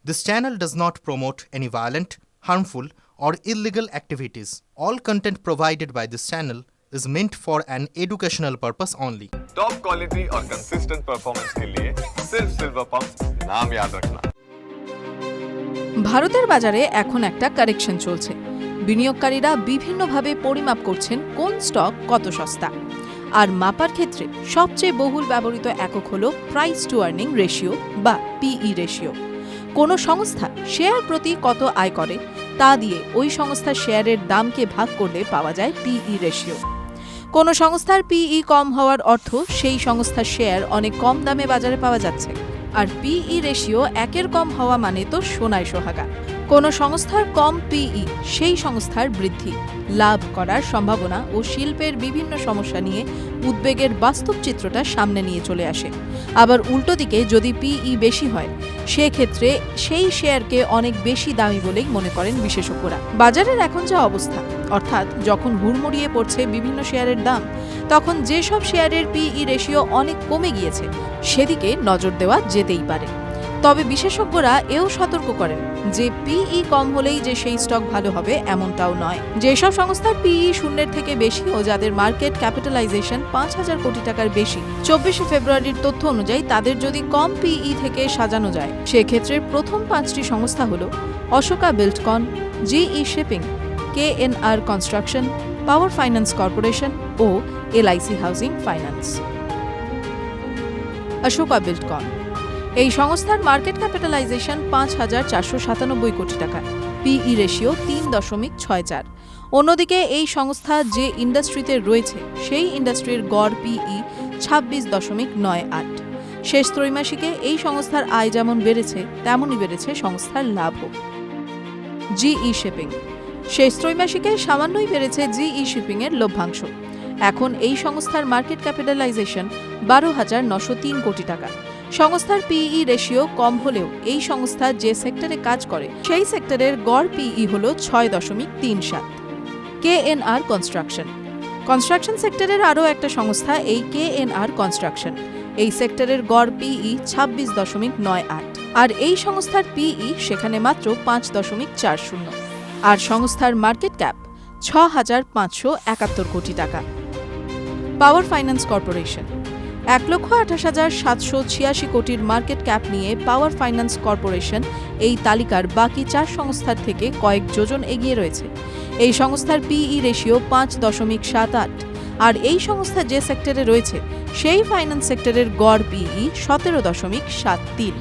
This channel does not promote any violent, harmful, or illegal activities. All content provided by this channel is meant for an educational purpose only. Top quality और consistent performance के लिए सिर्फ silver pump नाम याद रखना। ভারতের বাজারে এখন একটা কারেকশন চলছে। বিনিয়োগকারীরা বিভিন্নভাবে পরিমাপ করছেন কোন স্টক কত সস্তা। আর মাপার ক্ষেত্রে সবচেয়ে বহুল ব্যবহৃত একক হল প্রাইস টু আর্নিং রেশিও বা পিই রেশিও। কোনো সংস্থা শেয়ার প্রতি কত আয় করে তা দিয়ে ওই সংস্থার শেয়ারের দামকে ভাগ করলে পাওয়া যায় পিই রেশিও। কোনো সংস্থার পিই কম হওয়ার অর্থ সেই সংস্থার শেয়ার অনেক কম দামে বাজারে পাওয়া যাচ্ছে। আর পিই রেশিও একের কম হওয়া মানে তো সোনায় সোহাগা। কোনো সংস্থার কম পিই সেই সংস্থার বৃদ্ধি, লাভ করার সম্ভাবনা ও শিল্পের বিভিন্ন সমস্যা নিয়ে উদ্বেগের বাস্তব চিত্রটা সামনে নিয়ে চলে আসে। আবার উল্টো দিকে যদি পিই বেশি হয় সেক্ষেত্রে সেই শেয়ারকে অনেক বেশি দামি বলেই মনে করেন বিশেষজ্ঞরা। বাজারের এখন যা অবস্থা, অর্থাৎ যখন হুড়মুড়িয়ে পড়ছে বিভিন্ন শেয়ারের দাম, তখন যেসব শেয়ারের পিই রেশিও অনেক কমে গিয়েছে সেদিকে নজর দেওয়া যেতেই পারে। তবে বিশেষজ্ঞরা এও সতর্ক করেন যে পিই কম হলেই যে সেই স্টক ভালো হবে এমনটাও নয়। যেসব সংস্থার পিই শূন্যের থেকে বেশি ও যাদের মার্কেট ক্যাপিটালাইজেশন 5,000 কোটি টাকার বেশি, 24শে ফেব্রুয়ারির তথ্য অনুযায়ী তাদের যদি কম পিই থেকে সাজানো যায় সেক্ষেত্রে প্রথম 5টি সংস্থা হল Ashoka Buildcon, GE shipping, KNR construction, power finance corporation ও LIC housing finance. Ashoka Buildcon এই সংস্থার মার্কেট ক্যাপিটালাইজেশন 5,497 কোটি টাকা, পিই রেশিও 3.64। অন্যদিকে এই সংস্থা যে ইন্ডাস্ট্রিতে রয়েছে সেই ইন্ডাস্ট্রির গড় পিই 26.98। শেষ ত্রৈমাসিকে এই সংস্থার আয় যেমন বেড়েছে তেমনই বেড়েছে সংস্থার লাভও। জিই শিপিং শেষ ত্রৈমাসিকে সামান্যই বেড়েছে জিই শিপিং এর লভ্যাংশ। এখন এই সংস্থার মার্কেট ক্যাপিটালাইজেশন 12,903 কোটি টাকা। সংস্থার পিই রেশিও কম হলেও এই সংস্থা যে সেক্টরে কাজ করে সেই সেক্টরের গড় পিই হল 6.37। কেএনআর কনস্ট্রাকশন সেক্টরের আরও একটা সংস্থা এই কেএনআর কনস্ট্রাকশন। এই সেক্টরের গড় পিই 26.98 আর এই সংস্থার পিই সেখানে মাত্র 5.40। আর সংস্থার মার্কেট ক্যাপ 6,571 কোটি টাকা। পাওয়ার ফাইন্যান্স কর্পোরেশন 1,28,786 কোটির মার্কেট ক্যাপ নিয়ে পাওয়ার ফাইন্যান্স কর্পোরেশন এই তালিকার বাকি 4 সংস্থার থেকে কয়েক যোজন এগিয়ে রয়েছে। এই সংস্থার পিই রেশিও 5.78 আর এই সংস্থা যে সেক্টরে রয়েছে সেই ফাইন্যান্স সেক্টরের গড় পিই 17.73।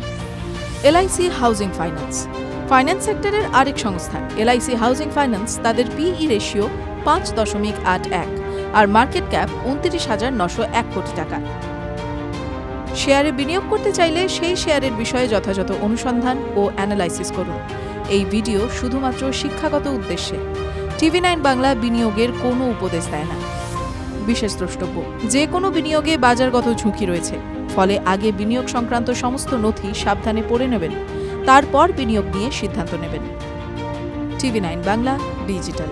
এলআইসি হাউজিং ফাইন্যান্স সেক্টরের আরেক সংস্থা এলআইসি হাউজিং ফাইন্যান্স, তাদের পিই রেশিও 5.81 আর মার্কেট ক্যাপ 29,901 কোটি টাকা। শেয়ারে বিনিয়োগ করতে চাইলে সেই শেয়ারের বিষয়ে যথাযথ অনুসন্ধান ও অ্যানালাইসিস করুন। এই ভিডিও শুধুমাত্র শিক্ষাগত উদ্দেশ্যে। TV9 বাংলা বিনিয়োগের কোনো উপদেশ দেয় না। বিশেষ দ্রষ্টব্য, যে কোনো বিনিয়োগে বাজারগত ঝুঁকি রয়েছে, ফলে আগে বিনিয়োগ সংক্রান্ত সমস্ত নথি সাবধানে পড়ে নেবেন, তারপর বিনিয়োগ নিয়ে সিদ্ধান্ত নেবেন। TV9 Bangla digital.